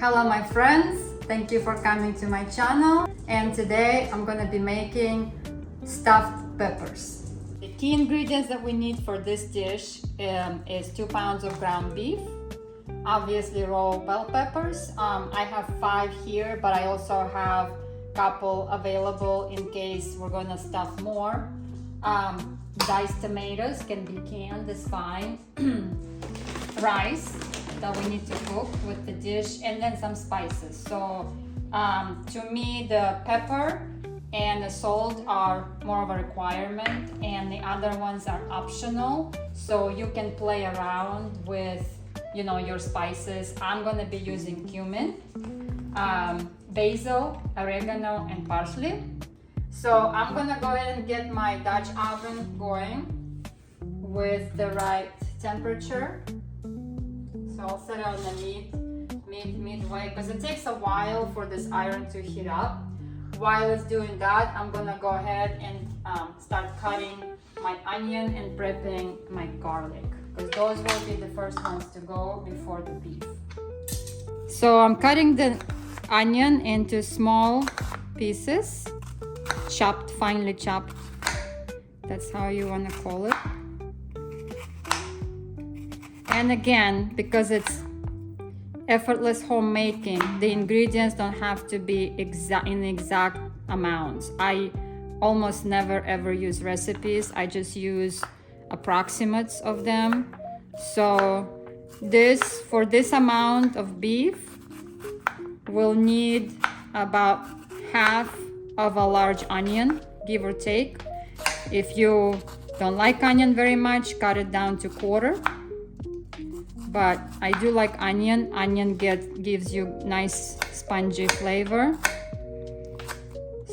Hello my friends, thank you for coming to my channel, and today I'm gonna be making stuffed peppers. The key ingredients that we need for this dish is 2 pounds of ground beef, obviously raw bell peppers. I have 5 here, but I also have a couple available in case we're gonna stuff more. Diced tomatoes can be canned, is fine. Rice that we need to cook with the dish, and then some spices. So to me, the pepper and the salt are more of a requirement, and the other ones are optional, so you can play around with your spices. I'm gonna be using cumin, basil, oregano, and parsley. So I'm gonna go ahead and get my Dutch oven going with the right temperature. So I'll set it on the midway, because it takes a while for this iron to heat up. While it's doing that, I'm gonna go ahead and start cutting my onion and prepping my garlic, because those will be the first ones to go before the beef. So I'm cutting the onion into small pieces, chopped, finely chopped. That's how you want to call it. And again, because it's effortless homemaking, the ingredients don't have to be in exact amounts. I almost never ever use recipes. I just use approximates of them. So for this amount of beef, we'll need about half of a large onion, give or take. If you don't like onion very much, cut it down to quarter. But I do like onion. Onion gives you nice spongy flavor.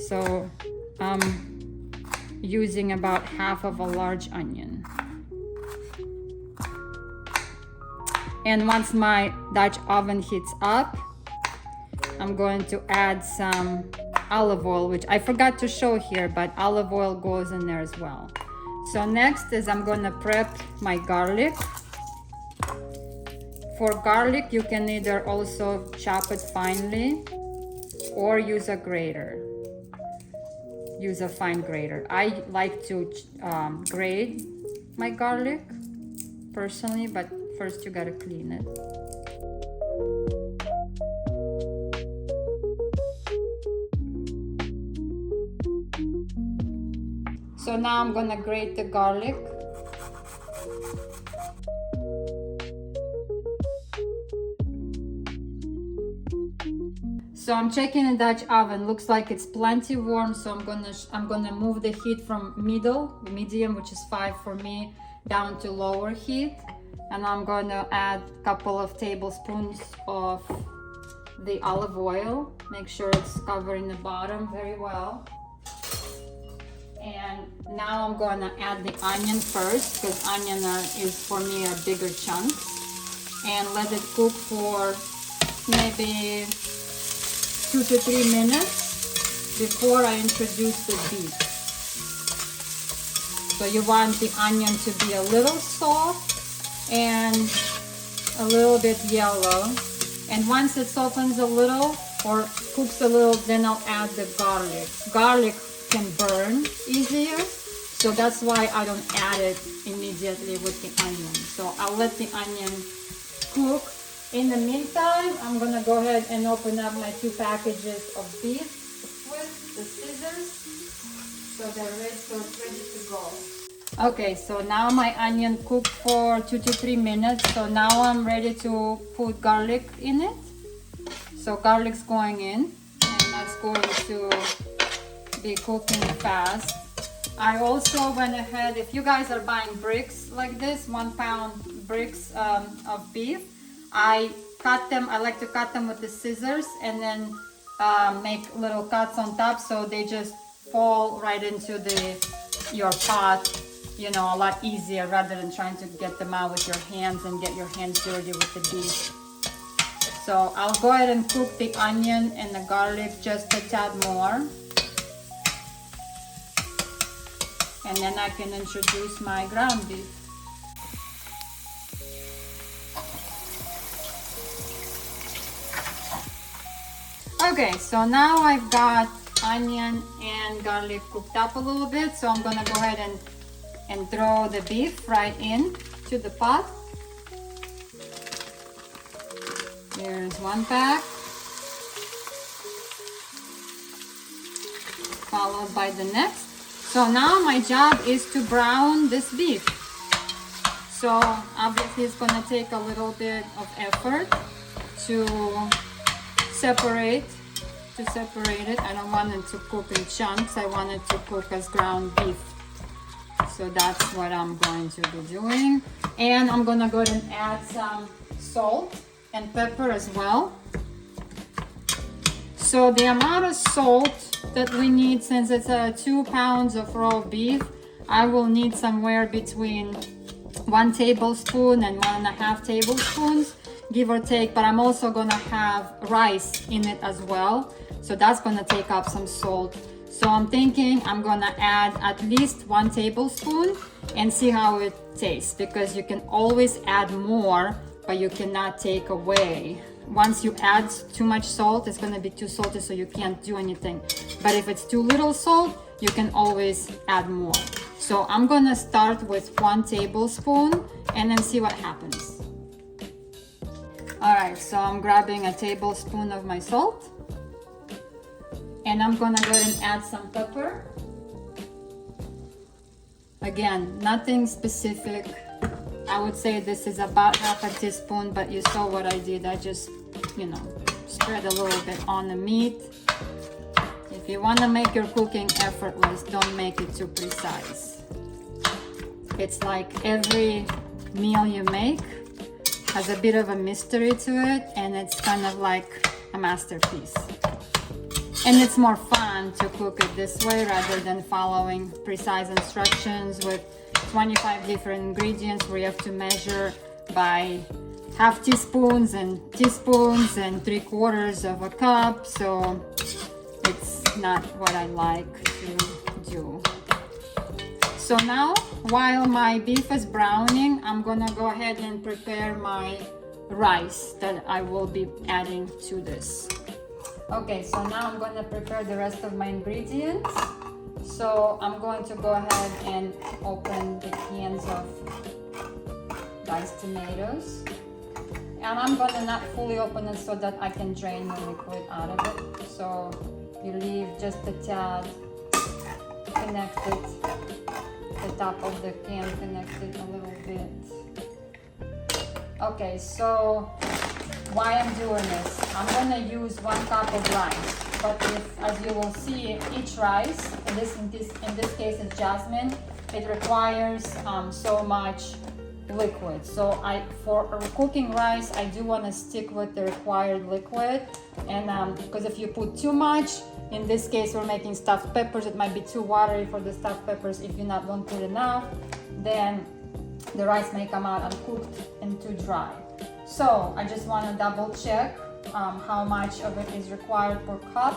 So I'm using about half of a large onion. And once my Dutch oven heats up, I'm going to add some olive oil, which I forgot to show here, but olive oil goes in there as well. So next is I'm going to prep my garlic. For garlic, you can either also chop it finely or use a grater. Use a fine grater. I like to grate my garlic personally, but first you gotta clean it. So now I'm gonna grate the garlic. So I'm checking the Dutch oven. Looks like it's plenty warm. So I'm gonna move the heat from medium, which is 5 for me, down to lower heat, and I'm gonna add a couple of tablespoons of the olive oil. Make sure it's covering the bottom very well. And now I'm gonna add the onion first, because onion is for me a bigger chunk, and let it cook for maybe 2 to 3 minutes before I introduce the beef. So you want the onion to be a little soft and a little bit yellow. And once it softens a little or cooks a little, then I'll add the garlic. Garlic can burn easier, so that's why I don't add it immediately with the onion. So I'll let the onion cook. In the meantime, I'm gonna go ahead and open up my 2 packages of beef with the scissors, so they're ready to go. Okay, so now my onion cooked for 2 to 3 minutes. So now I'm ready to put garlic in it. So garlic's going in, and that's going to be cooking fast. I also went ahead, if you guys are buying bricks like this, 1 pound bricks of beef, I like to cut them with the scissors, and then make little cuts on top, so they just fall right into your pot, a lot easier, rather than trying to get them out with your hands and get your hands dirty with the beef. So I'll go ahead and cook the onion and the garlic just a tad more, and then I can introduce my ground beef. Okay, so now I've got onion and garlic cooked up a little bit, so I'm gonna go ahead and throw the beef right in to the pot. Here's one pack, followed by the next. So now my job is to brown this beef. So obviously it's gonna take a little bit of effort to separate it. I don't want it to cook in chunks. I want it to cook as ground beef. So that's what I'm going to be doing. And I'm gonna go ahead and add some salt and pepper as well. So the amount of salt that we need, since it's 2 pounds of raw beef, I will need somewhere between 1 tablespoon and 1.5 tablespoons, give or take, but I'm also gonna have rice in it as well. So that's gonna take up some salt. So I'm thinking I'm gonna add at least 1 tablespoon and see how it tastes, because you can always add more, but you cannot take away. Once you add too much salt, it's gonna be too salty, so you can't do anything. But if it's too little salt, you can always add more. So I'm gonna start with 1 tablespoon and then see what happens. All right, so I'm grabbing a tablespoon of my salt. And I'm gonna go ahead and add some pepper. Again, nothing specific. I would say this is about 1/2 teaspoon, but you saw what I did. I just, spread a little bit on the meat. If you wanna make your cooking effortless, don't make it too precise. It's like every meal you make has a bit of a mystery to it, and it's kind of like a masterpiece. And it's more fun to cook it this way rather than following precise instructions with 25 different ingredients where you have to measure by 1/2 teaspoons and 3/4 of a cup. So it's not what I like to do. So now, while my beef is browning, I'm gonna go ahead and prepare my rice that I will be adding to this. Okay, so now I'm going to prepare the rest of my ingredients. So I'm going to go ahead and open the cans of diced tomatoes. And I'm going to not fully open it so that I can drain the liquid out of it. So you leave just a tad connected, the top of the can connected a little bit. Okay, so why I'm doing this, I'm gonna use 1 cup of rice, but as you will see, each rice, and in this case is jasmine, it requires so much liquid. So for cooking rice, I do want to stick with the required liquid, and because if you put too much, in this case we're making stuffed peppers, it might be too watery for the stuffed peppers. If you don't put enough, then the rice may come out uncooked and too dry. So I just want to double check how much of it is required per cup.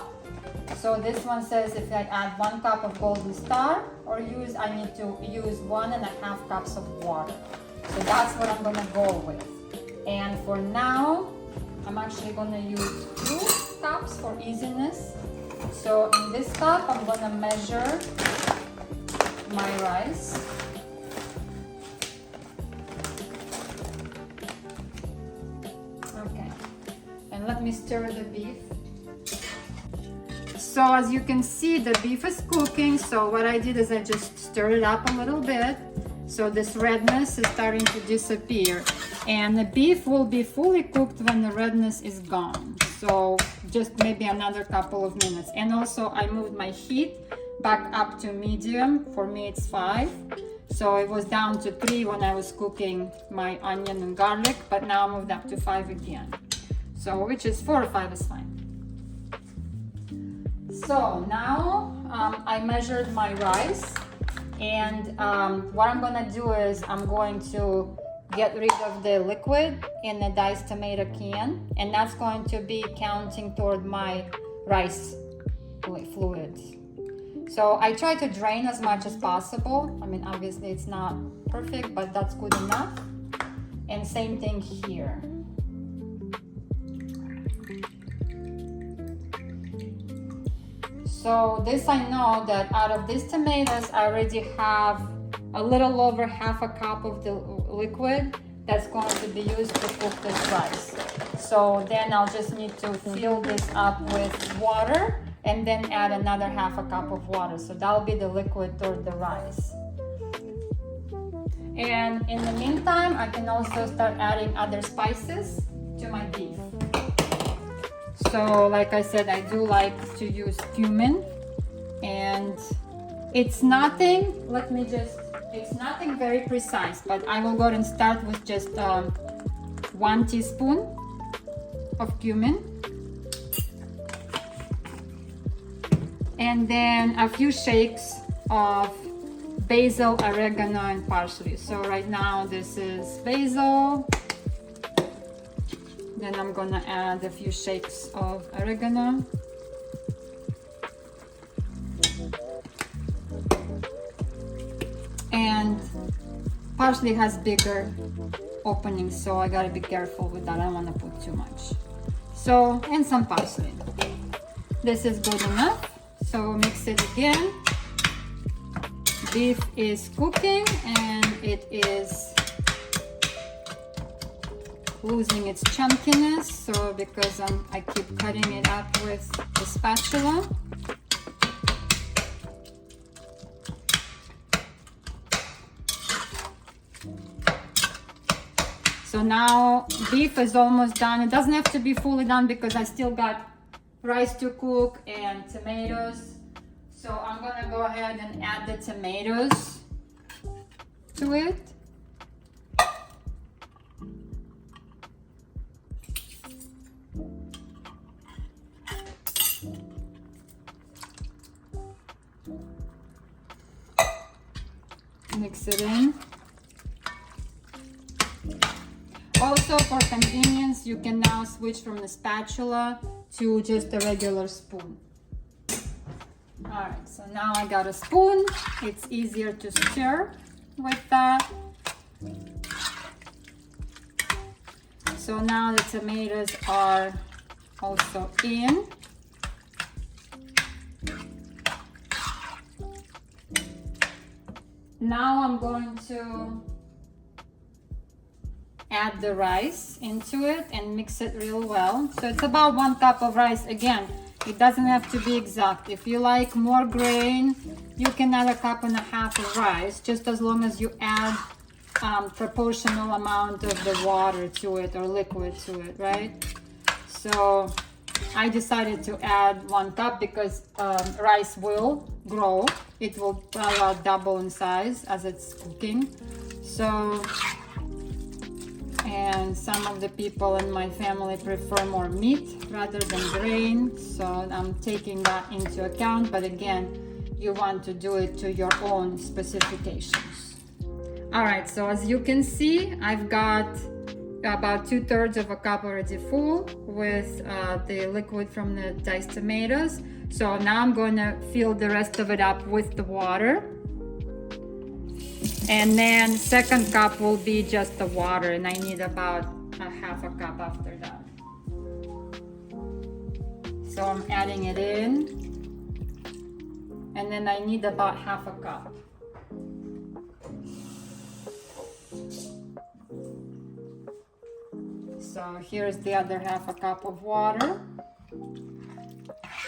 So this one says if I add 1 cup of golden star I need to use 1.5 cups of water. So that's what I'm gonna go with. And for now, I'm actually gonna use 2 cups for easiness. So in this cup, I'm gonna measure my rice. And let me stir the beef. So as you can see, the beef is cooking. So what I did is I just stirred it up a little bit. So this redness is starting to disappear. And the beef will be fully cooked when the redness is gone. So just maybe another couple of minutes. And also I moved my heat back up to medium. For me it's 5. So it was down to 3 when I was cooking my onion and garlic, but now I moved up to 5 again. So which is 4 or 5 is fine. So now I measured my rice, and what I'm gonna do is I'm going to get rid of the liquid in the diced tomato can, and that's going to be counting toward my rice fluid. So I try to drain as much as possible. I mean, obviously it's not perfect, but that's good enough. And same thing here. So this, I know that out of these tomatoes, I already have a little over half a cup of the liquid that's going to be used to cook this rice. So then I'll just need to fill this up with water and then add another half a cup of water. So that'll be the liquid toward the rice. And in the meantime, I can also start adding other spices to my beef. So like I said, I do like to use cumin, and it's nothing, it's nothing very precise, but I will go ahead and start with just 1 teaspoon of cumin. And then a few shakes of basil, oregano, and parsley. So right now this is basil. Then I'm gonna add a few shakes of oregano. And parsley has bigger openings, so I gotta be careful with that. I don't wanna put too much. So, and some parsley. This is good enough. So mix it again. Beef is cooking and it is losing its chunkiness, so because I keep cutting it up with the spatula. So now beef is almost done. It doesn't have to be fully done because I still got rice to cook and tomatoes. So I'm gonna go ahead and add the tomatoes to it. Mix it in. Also, for convenience, you can now switch from the spatula to just a regular spoon. Alright, so now I got a spoon. It's easier to stir with that. So now the tomatoes are also in. Now I'm going to add the rice into it and mix it real well. So it's about 1 cup of rice. Again, it doesn't have to be exact. If you like more grain, you can add 1.5 cups of rice, just as long as you add proportional amount of the water to it or liquid to it, right? So I decided to add 1 cup because rice will grow. It will probably double in size as it's cooking. So, and some of the people in my family prefer more meat rather than grain, so I'm taking that into account. But again, you want to do it to your own specifications. All right, so as you can see, I've got about 2/3 of a cup already full with the liquid from the diced tomatoes. So now I'm going to fill the rest of it up with the water. And then 2nd cup will be just the water, and I need about 1/2 cup after that. So I'm adding it in, and then I need about 1/2 cup. So here's the other 1/2 cup of water.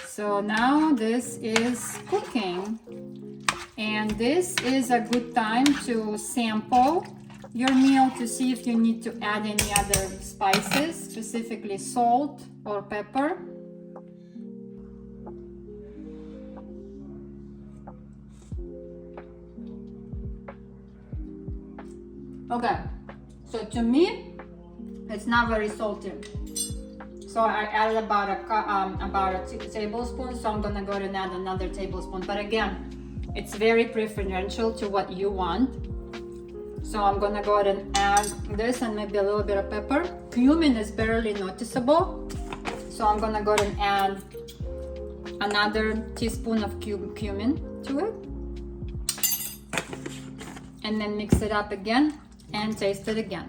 So now this is cooking. And this is a good time to sample your meal to see if you need to add any other spices, specifically salt or pepper. Okay, so to me, it's not very salty. So I added about a tablespoon, so I'm gonna go ahead and add another tablespoon. But again, it's very preferential to what you want. So I'm gonna go ahead and add this and maybe a little bit of pepper. Cumin is barely noticeable. So I'm gonna go ahead and add another teaspoon of cumin to it. And then mix it up again and taste it again.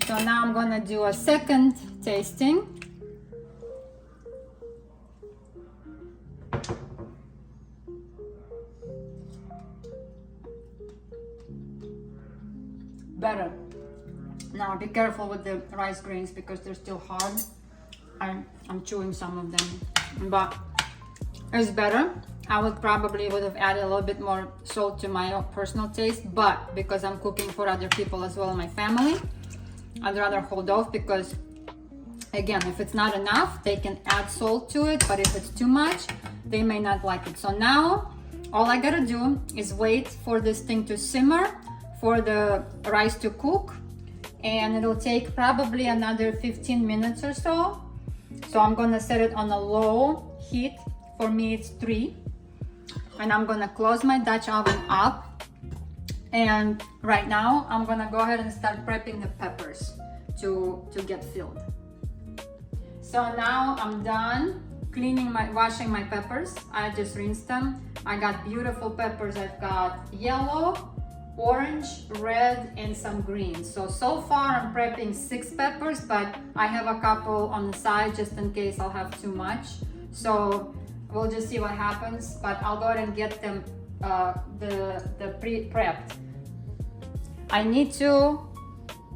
So now I'm gonna do a second tasting. better. Now be careful with the rice grains because they're still hard. I'm chewing some of them, but it's better. I would have added a little bit more salt to my own personal taste, but because I'm cooking for other people as well in my family, I'd rather hold off because, again, if it's not enough, they can add salt to it, but if it's too much, they may not like it. So now, all I gotta do is wait for this thing to simmer, for the rice to cook, and it'll take probably another 15 minutes or so. So I'm gonna set it on a low heat. For me, it's 3. And I'm gonna close my Dutch oven up. And right now, I'm gonna go ahead and start prepping the peppers to get filled. So now I'm done washing my peppers. I just rinsed them. I got beautiful peppers. I've got yellow, orange, red, and some green. So far I'm prepping 6 peppers, but I have a couple on the side just in case I'll have too much. So we'll just see what happens, but I'll go ahead and get them the pre-prepped. I need to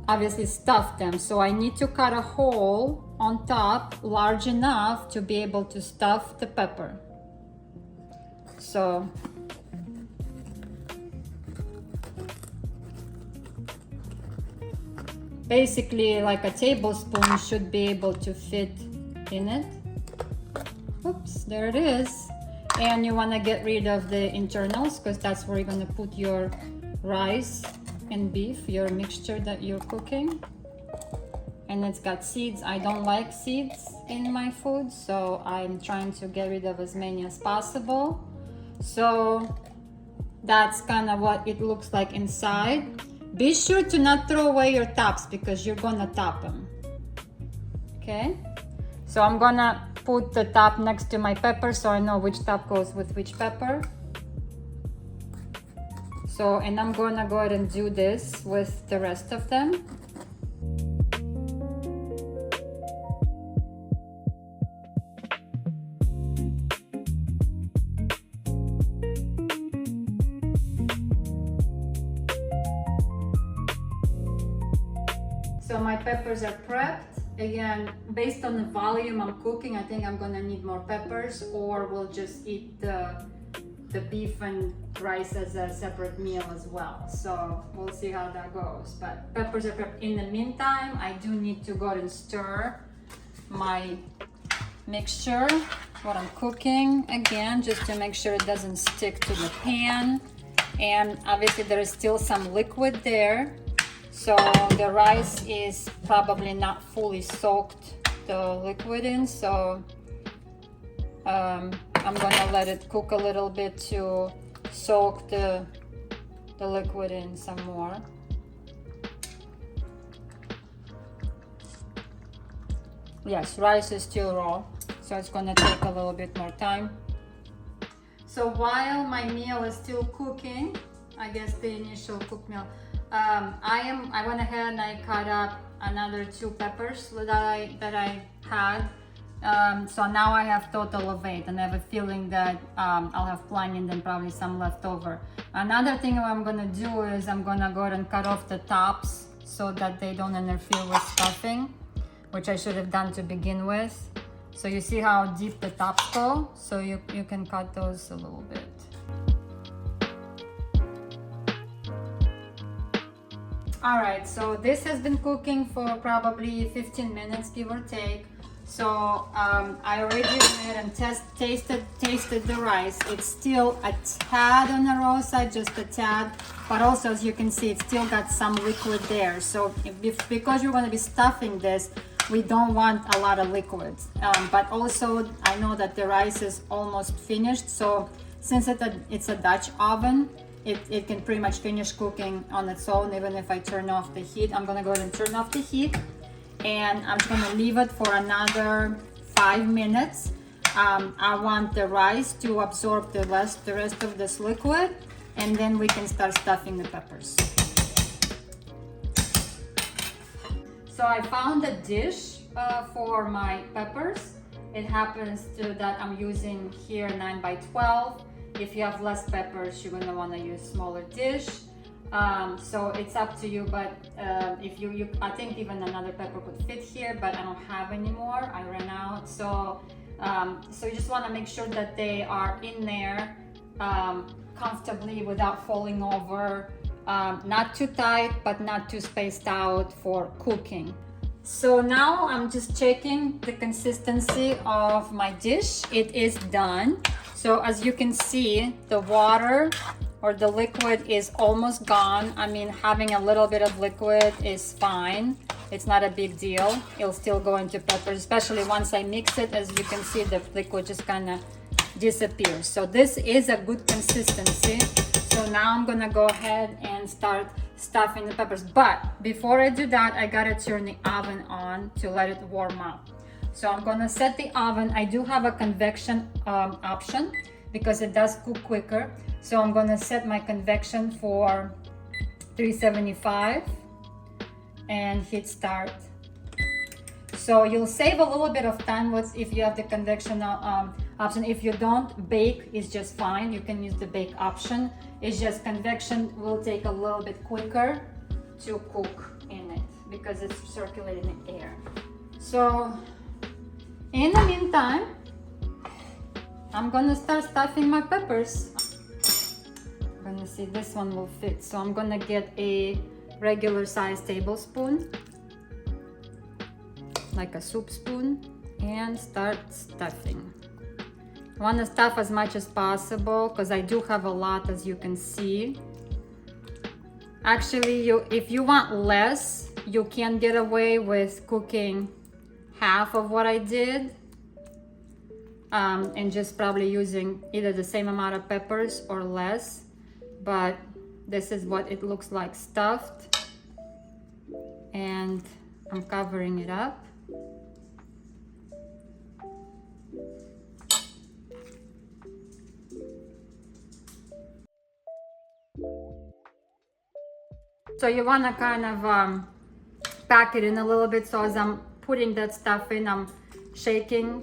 obviously stuff them, so I need to cut a hole on top large enough to be able to stuff the pepper. So basically like a tablespoon should be able to fit in it. Oops, there it is. And you want to get rid of the internals because that's where you're going to put your rice and beef, your mixture that you're cooking. And it's got seeds. I don't like seeds in my food, so I'm trying to get rid of as many as possible. So that's kind of what it looks like inside. Be sure to not throw away your tops because you're gonna top them. Okay, so I'm gonna put the top next to my pepper so I know which top goes with which pepper. So, and I'm gonna go ahead and do this with the rest of them. So my peppers are prepped. Again, based on the volume I'm cooking, I think I'm gonna need more peppers, or we'll just eat the beef and rice as a separate meal as well. So we'll see how that goes. But peppers are prepped. In the meantime, I do need to go and stir my mixture, what I'm cooking, again, just to make sure it doesn't stick to the pan. And obviously there is still some liquid there. So the rice is probably not fully soaked the liquid in, so I'm gonna let it cook a little bit to soak the liquid in some more. Yes, rice is still raw, so it's gonna take a little bit more time. So while my meal is still cooking, I guess the initial cooked meal, I went ahead and I cut up another 2 peppers that I had. So now I have total of 8, and I have a feeling that I'll have plenty and then probably some left over. Another thing I'm gonna do is I'm gonna go ahead and cut off the tops so that they don't interfere with stuffing, which I should have done to begin with. So you see how deep the tops go? So you can cut those a little bit. All right, so this has been cooking for probably 15 minutes, give or take. So I already went ahead and tasted the rice. It's still a tad on the raw side, just a tad, but also as you can see, it's still got some liquid there. So because you're going to be stuffing this, we don't want a lot of liquids. But also, I know that the rice is almost finished. So since it's a Dutch oven, it can pretty much finish cooking on its own, even if I turn off the heat. I'm gonna go ahead and turn off the heat, and I'm gonna leave it for another 5 minutes. I want the rice to absorb the rest of this liquid, and then we can start stuffing the peppers. So I found a dish for my peppers. It happens to that I'm using here 9 by 12. If you have less peppers, you're gonna wanna use smaller dish. So it's up to you, but if you I think even another pepper could fit here, but I don't have any more. I ran out. So so you just want to make sure that they are in there comfortably without falling over. Not too tight, but not too spaced out for cooking. So now I'm just checking the consistency of my dish. It is done. So as you can see, the water or the liquid is almost gone. I mean, having a little bit of liquid is fine. It's not a big deal. It'll still go into peppers, especially once I mix it. As you can see, the liquid just kind of disappears. So this is a good consistency. So now I'm gonna go ahead and start stuffing the peppers. But before I do that, I gotta turn the oven on to let it warm up. So I'm gonna set the oven. I do have a convection option because it does cook quicker. So I'm gonna set my convection for 375 and hit start. So you'll save a little bit of time with if you have the convection option. If you don't, bake is just fine. You can use the bake option. It's just convection will take a little bit quicker to cook in it because it's circulating the air. So in the meantime, I'm gonna start stuffing my peppers. I'm gonna see this one will fit. So I'm gonna get a regular size tablespoon, like a soup spoon, and start stuffing. I want to stuff as much as possible because I do have a lot, as you can see. Actually, if you want less, you can get away with cooking half of what I did and just probably using either the same amount of peppers or less. But this is what it looks like stuffed, and I'm covering it up. So you want to kind of pack it in a little bit. So as I'm putting that stuff in, I'm shaking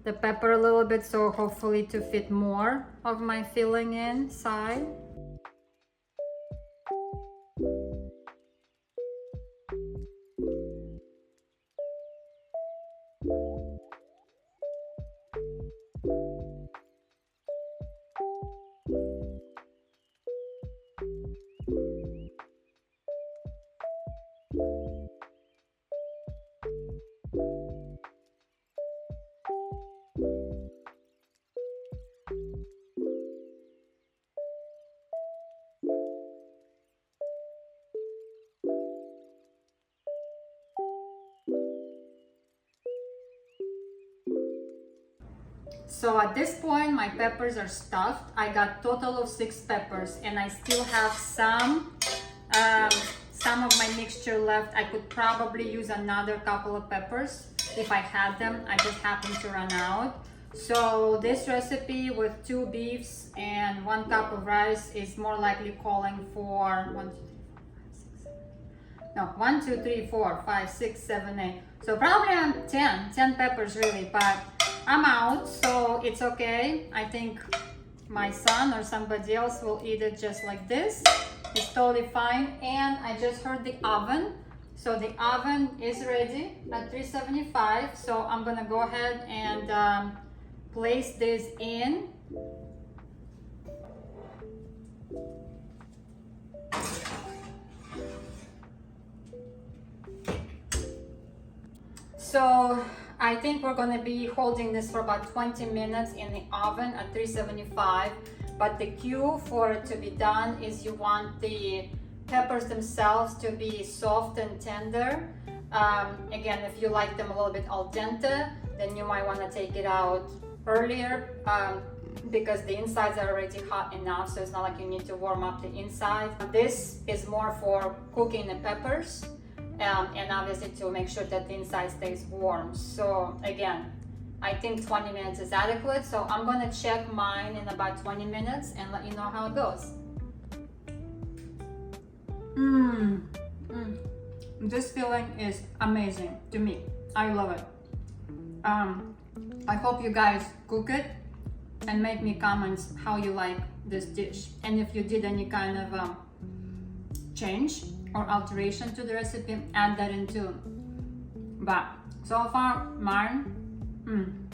the pepper a little bit, so hopefully to fit more of my filling inside. So at this point, my peppers are stuffed. I got total of 6 peppers, and I still have some of my mixture left. I could probably use another couple of peppers if I had them. I just happened to run out. So this recipe with 2 beefs and 1 cup of rice is more likely calling for 1, 2, 3, 4, 5, 6, 7, 8. So probably 10 peppers really, but I'm out, so it's okay. I think my son or somebody else will eat it just like this. It's totally fine. And I just heard the oven. So the oven is ready at 375. So I'm gonna go ahead and place this in. So I think we're gonna be holding this for about 20 minutes in the oven at 375. But the cue for it to be done is you want the peppers themselves to be soft and tender. Again, if you like them a little bit al dente, then you might want to take it out earlier because the insides are already hot enough, so it's not like you need to warm up the inside. This is more for cooking the peppers and obviously to make sure that the inside stays warm. So again, I think 20 minutes is adequate, so I'm gonna check mine in about 20 minutes and let you know how it goes. This filling is amazing to me. I love it. I hope you guys cook it and make me comments how you like this dish, and if you did any kind of change or alteration to the recipe, add that in too. But so far, mine,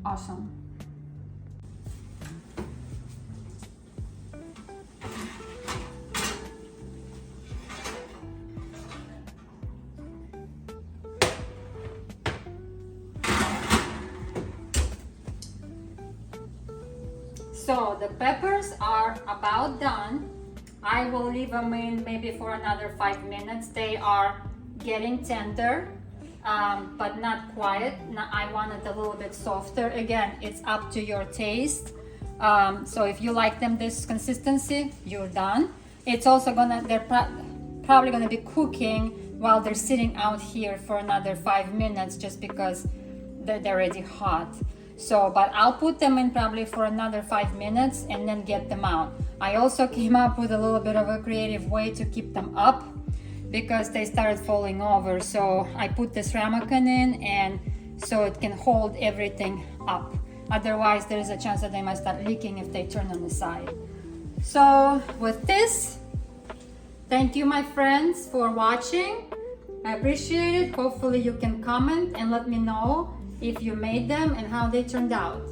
awesome. So the peppers are about done. I will leave them in maybe for another 5 minutes. They are getting tender, but not quite. I want it a little bit softer. Again, it's up to your taste. So if you like them this consistency, you're done. It's also they're probably gonna be cooking while they're sitting out here for another 5 minutes, just because they're already hot. So, but I'll put them in probably for another 5 minutes and then get them out. I also came up with a little bit of a creative way to keep them up because they started falling over. So I put this ramekin in, and so it can hold everything up. Otherwise, there's a chance that they might start leaking if they turn on the side. So with this, thank you my friends for watching. I appreciate it. Hopefully you can comment and let me know if you made them and how they turned out.